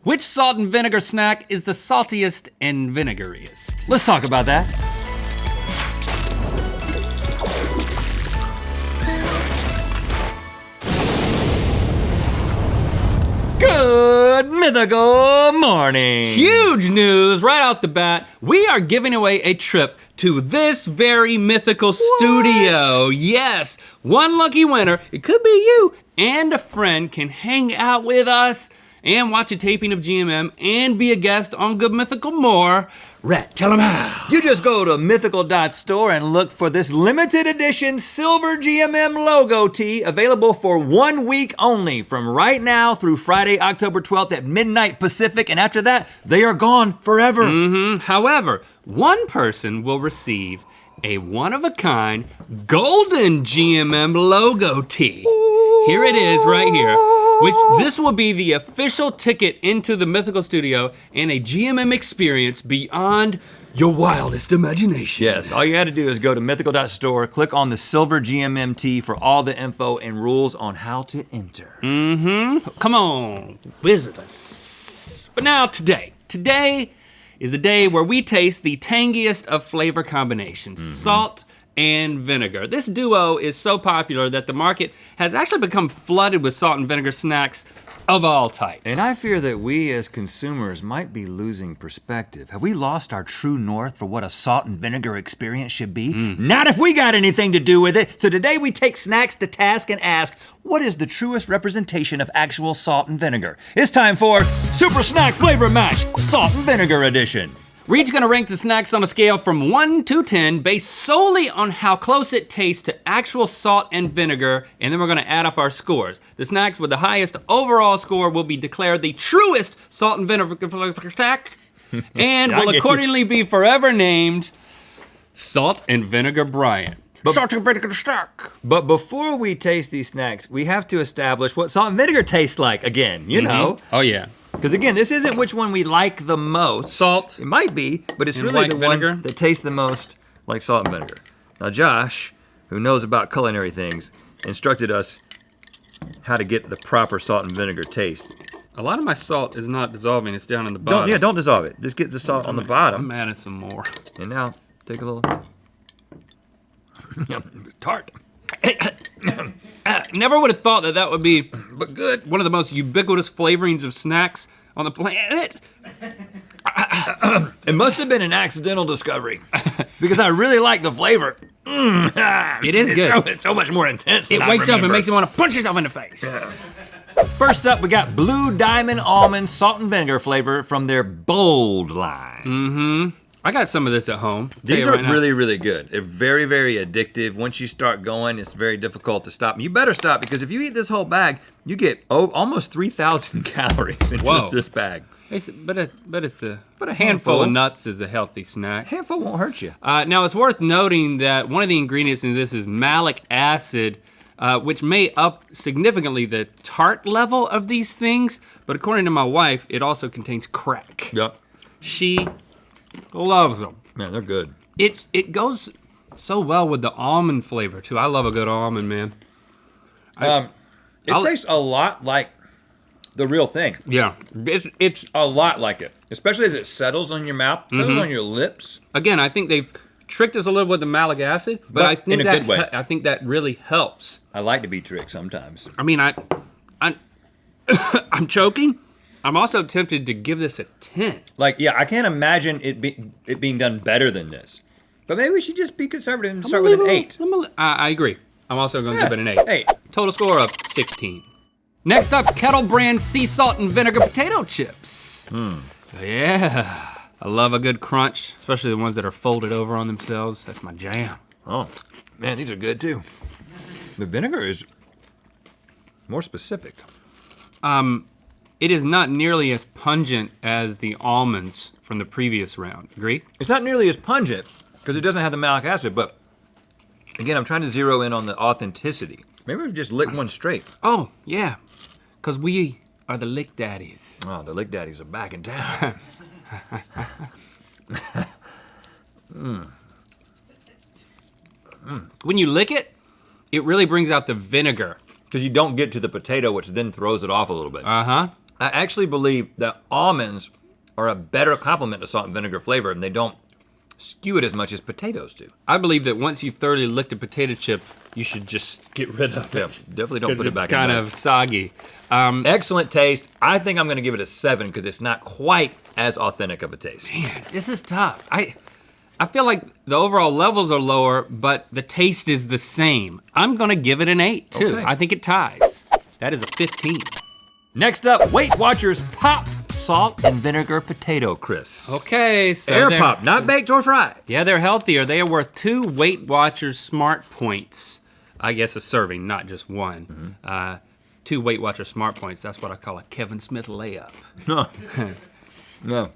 Which salt and vinegar snack is the saltiest and vinegar-iest? Let's talk about that. Good mythical morning. Huge news right off the bat. We are giving away a trip to this very mythical studio. Yes, one lucky winner, it could be you, and a friend can hang out with us and watch a taping of GMM and be a guest on Good Mythical More. Rhett, tell them how. You just go to mythical.store and look for this limited edition silver GMM logo tee available for 1 week only from right now through Friday, October 12th at midnight Pacific, and after that, they are gone forever. However, one person will receive a one-of-a-kind golden GMM logo tee. Here it is right here. This will be the official ticket into the Mythical Studio and a GMM experience beyond your wildest imagination. Yes, all you had to do is go to mythical.store, click on the silver GMM tee for all the info and rules on how to enter. Come on, visit us. But now today is the day where we taste the tangiest of flavor combinations, salt and vinegar. This duo is so popular that the market has actually become flooded with salt and vinegar snacks of all types. And I fear that we as consumers might be losing perspective. Have we lost our true north for what a salt and vinegar experience should be? Not if we got anything to do with it. So today we take snacks to task and ask, what is the truest representation of actual salt and vinegar? It's time for Super Snack Flavor Match, Salt and Vinegar Edition. We're each gonna rank the snacks on a scale from 1 to 10 based solely on how close it tastes to actual salt and vinegar, and then we're gonna add up our scores. The snacks with the highest overall score will be declared the truest salt and vinegar snack, and will accordingly be forever named Salt and Vinegar Brian. Salt and vinegar snack. But before we taste these snacks, we have to establish what salt and vinegar tastes like again, you know? Oh yeah. Because again, this isn't which one we like the most. Salt. It might be, but it's And really like the vinegar. one that tastes the most like salt and vinegar. Now Josh, who knows about culinary things, instructed us how to get the proper salt and vinegar taste. A lot of my salt is not dissolving, it's down in the bottom. Don't dissolve it. Just get the salt on the bottom. I'm adding some more. And now, take a little. Tart. Never would have thought that would be But good. one of the most ubiquitous flavorings of snacks on the planet. It must have been an accidental discovery because I really like the flavor. It is good. It's so much more intense. It than wakes I up and remember. makes you want to punch yourself in the face. First up, we got Blue Diamond Almond Salt and Vinegar flavor from their Bold line. I got some of this at home. These are really, really good. They're very, very addictive. Once you start going, it's very difficult to stop. You better stop because if you eat this whole bag, you get almost 3,000 calories in just this bag. But a handful. handful of nuts is a healthy snack. A handful won't hurt you. Now it's worth noting that one of the ingredients in this is malic acid, which may up significantly the tart level of these things, but according to my wife, it also contains crack. Yep. She loves them. Man, they're good. It goes so well with the almond flavor too. I love a good almond, man. It tastes a lot like the real thing. Yeah, it's A lot like it, especially as it settles on your mouth, settles on your lips. again. I think they've tricked us a little with the malic acid, but I think in a good way. I think that really helps. I like to be tricked sometimes. I mean, I'm choking. I'm also tempted to give this a 10. Like, yeah, I can't imagine it being done better than this. But maybe we should just be conservative and start with an 8. I agree. I'm also going to give it an 8. 8. Total score of 16. Next up, Kettle brand sea salt and vinegar potato chips. Yeah, I love a good crunch, especially the ones that are folded over on themselves. That's my jam. Oh, man, these are good too. The vinegar is more specific. It is not nearly as pungent as the almonds from the previous round. Agree? It's not nearly as pungent because it doesn't have the malic acid, but again, I'm trying to zero in on the authenticity. Maybe we've just licked one straight. Oh, yeah, because we are the lick daddies. Oh, the lick daddies are back in town. When you lick it, it really brings out the vinegar. Because you don't get to the potato, which then throws it off a little bit. Uh-huh. I actually believe that almonds are a better complement to salt and vinegar flavor, and they don't skew it as much as potatoes do. I believe that once you've thoroughly licked a potato chip, you should just get rid of it. Yeah, definitely don't put it back it's kind in of soggy. Excellent taste. I think I'm gonna give it a 7 because it's not quite as authentic of a taste. Man, this is tough. I feel like the overall levels are lower, but the taste is the same. I'm gonna give it an 8 too. Okay. I think it ties. That is a 15. Next up, Weight Watchers Popped Salt and Vinegar Potato Crisps. Okay, so Air they're- pop, not baked or fried. Yeah, they're healthier. They are worth 2 Weight Watchers Smart Points. I guess a serving, not just one. 2 Weight Watchers Smart Points. That's what I call a Kevin Smith layup. No. No.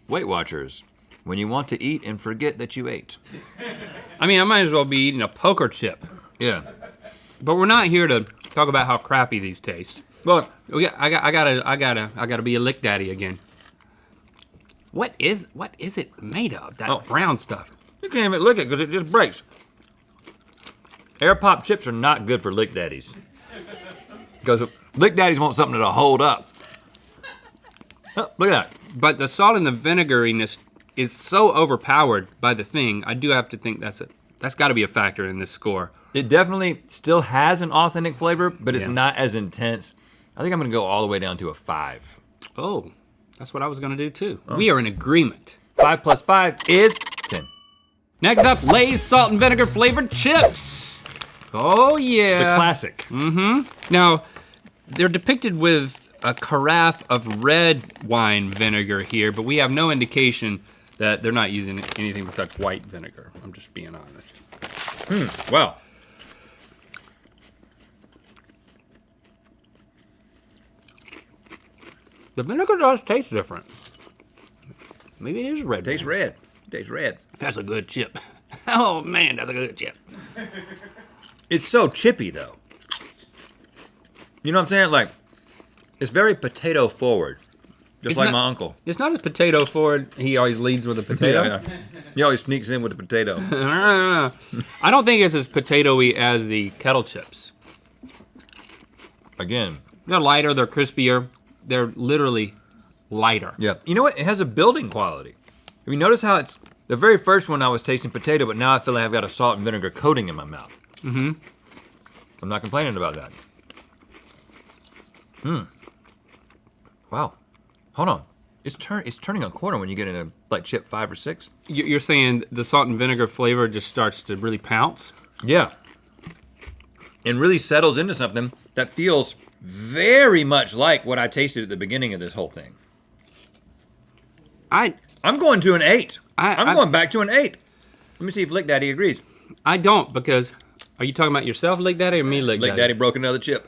Weight Watchers, when you want to eat and forget that you ate. I mean, I might as well be eating a poker chip. Yeah. But we're not here to talk about how crappy these taste. Well, I gotta be a lick daddy again. What is it made of? That brown stuff. you can't even lick it because it just breaks. Air pop chips are not good for lick daddies. Because lick daddies want something to hold up. Oh, look at that. But the salt and the vinegariness is so overpowered by the thing. I do have to think that's got to be a factor in this score. It definitely still has an authentic flavor, but it's Yeah. not as intense. I think I'm gonna go all the way down to a 5. Oh, that's what I was gonna do too. We are in agreement. 5 plus 5 is 10. Next up, Lay's salt and vinegar flavored chips. Oh yeah. The classic. Now, they're depicted with a carafe of red wine vinegar here, but we have no indication that they're not using anything besides white vinegar. I'm just being honest. Wow. The vinegar does taste different. Maybe it is red. Tastes wine. red. Tastes red. That's a good chip. Oh man, that's a good chip. It's so chippy though. You know what I'm saying? Like, it's very potato forward. Just It's like not- my uncle. It's not as potato forward. He always leads with a potato. Yeah. He always sneaks in with a potato. I don't think it's as potatoey as the kettle chips. Again. They're lighter, they're crispier. They're literally lighter. Yeah. You know what? It has a building quality. Have you noticed how it's the very first one I was tasting potato, but now I feel like I've got a salt and vinegar coating in my mouth. Mm-hmm. I'm not complaining about that. Wow. Hold on. It's turning a corner when you get into like chip 5 or 6. You're saying the salt and vinegar flavor just starts to really pounce? Yeah. And really settles into something that feels very much like what I tasted at the beginning of this whole thing. I I'm going to an 8. I'm I- going back to an 8. Let me see if Lick Daddy agrees. don't, because are you talking about yourself, Lick Daddy, or me, Lick Lick Daddy? Daddy broke another chip.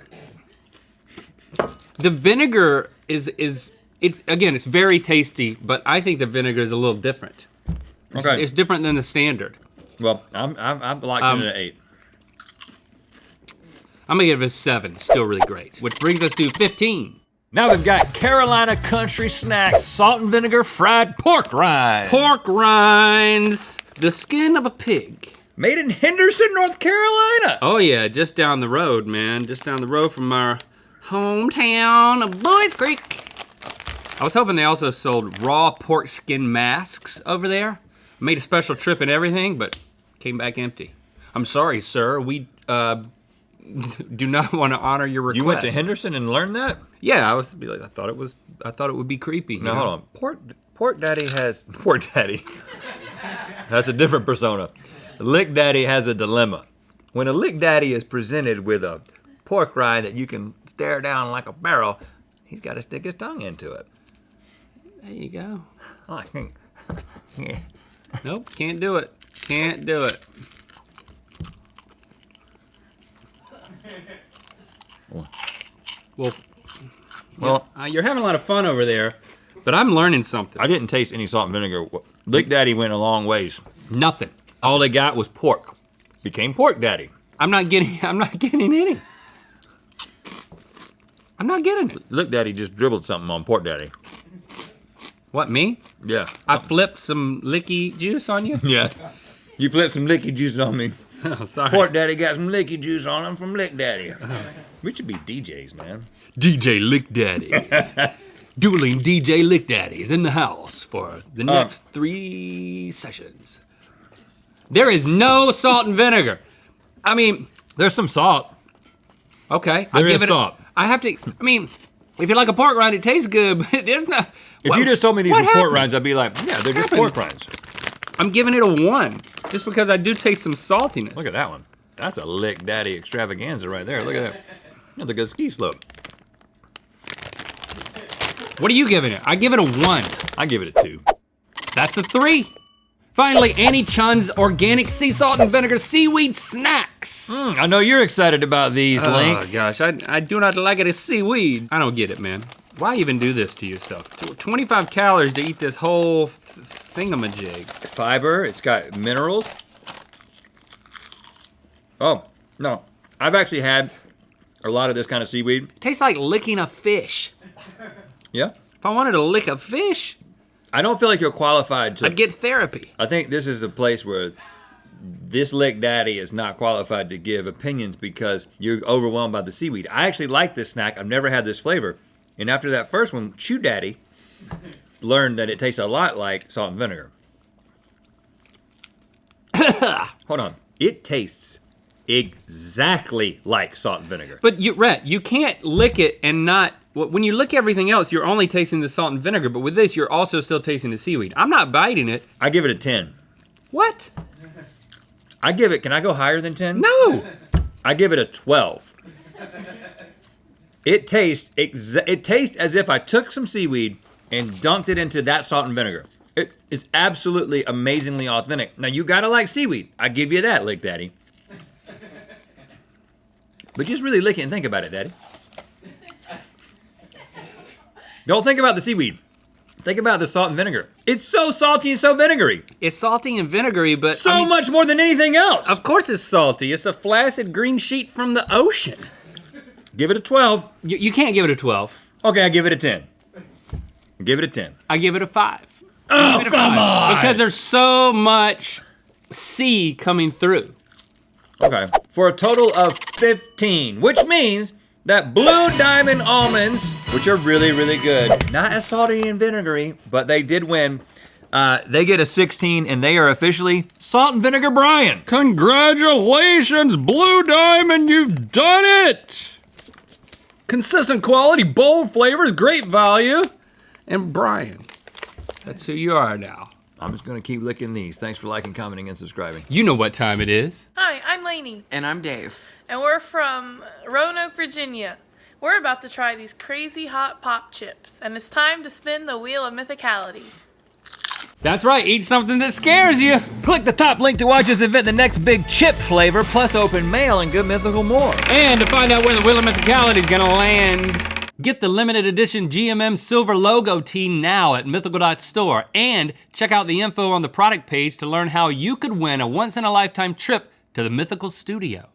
The vinegar it's very tasty, but I think the vinegar is a little different. Okay. It's different than the standard. Well, I'm locked in at an 8. I'm gonna give it a 7. Still really great. Which brings us to 15. Now we've got Carolina Country Snack Salt and Vinegar Fried Pork Rinds. Pork rinds, the skin of a pig. Made in Henderson, North Carolina. Oh yeah, just down the road, man. Just down the road from our hometown of Boys Creek. I was hoping they also sold raw pork skin masks over there. Made a special trip and everything, but came back empty. I'm sorry, sir. We do not want to honor your request. You went to Henderson and learned that? Yeah, I thought it would be creepy. you No, know? hold on. Pork Daddy That's a different persona. Lick Daddy has a dilemma. When a Lick Daddy is presented with a pork rind that you can stare down like a barrel, he's got to stick his tongue into it. There you go. I think. Yeah. Nope, can't do it. Can't do it. Well, you're having a lot of fun over there, but I'm learning something. I didn't taste any salt and vinegar. Lick Daddy went a long ways. Nothing. All they got was pork. Became Pork Daddy. I'm not getting any. I'm not getting it. Lick Daddy just dribbled something on Pork Daddy. What, me? Yeah. I flipped some licky juice on you? Yeah. You flipped some licky juice on me. Oh, sorry. Pork Daddy got some licky juice on him from Lick Daddy. We should be DJs, man. DJ Lick Daddies. Dueling DJ Lick Daddies in the house for the next 3 sessions. There is no salt and vinegar. I mean, There's some salt. okay. There is salt. I have to, I mean, if you like a pork rind, it tastes good, but there's not. If you just told me these were pork rinds, I'd be like, yeah, they're just pork rinds. I'm giving it a 1, just because I do taste some saltiness. Look at that one. That's a Lick Daddy extravaganza right there. Look at that. Look at the ski slope. What are you giving it? I give it a 1. I give it a 2. That's a 3. Finally, Annie Chun's organic sea salt and vinegar seaweed snacks. I know you're excited about these, Link. Oh gosh, I do not like it as seaweed. I don't get it, man. Why even do this to yourself? 25 calories to eat this whole thingamajig. Fiber, it's got minerals. Oh, no. I've actually had a lot of this kind of seaweed. It tastes like licking a fish. Yeah. If I wanted to lick a fish, I don't feel like you're qualified to. I'd get therapy. I think this is a place where this Lick Daddy is not qualified to give opinions because you're overwhelmed by the seaweed. I actually like this snack. I've never had this flavor. And after that first one, Chew Daddy learned that it tastes a lot like salt and vinegar. Hold on. It tastes exactly like salt and vinegar. But Rhett, you can't lick it and not, when you lick everything else, you're only tasting the salt and vinegar, but with this, you're also still tasting the seaweed. I'm not biting it. I give it a 10. What? I give it, can I go higher than 10? No. I give it a 12. It tastes as if I took some seaweed and dunked it into that salt and vinegar. It is absolutely amazingly authentic. Now you gotta like seaweed. I give you that, Lick Daddy. But just really lick it and think about it, Daddy. Don't think about the seaweed. Think about the salt and vinegar. It's so salty and so vinegary. It's salty and vinegary, but So much more than anything else. of course it's salty. It's a flaccid green sheet from the ocean. Give it a 12. You can't give it a 12. Okay, I give it a 10. Give it a 10. I give it a 5. Oh, Give it a come 5. on! Because there's so much sea coming through. Okay, for a total of 15, which means that Blue Diamond almonds, which are really, really good, not as salty and vinegary, but they did win. They get a 16, and they are officially Salt and Vinegar Brian. Congratulations, Blue Diamond, you've done it! Consistent quality, bold flavors, great value. And Brian, that's who you are now. I'm just gonna keep licking these. Thanks for liking, commenting, and subscribing. You know what time it is. Hi, I'm Lainey, And I'm Dave. and we're from Roanoke, Virginia. We're about to try these crazy hot pop chips, and it's time to spin the wheel of mythicality. That's right, eat something that scares you. Click the top link to watch us invent the next big chip flavor, plus open mail and good mythical more. And to find out where the Wheel of Mythicality is gonna land, get the limited edition GMM silver logo tee now at mythical.store, and check out the info on the product page to learn how you could win a once-in-a-lifetime trip to the Mythical Studio.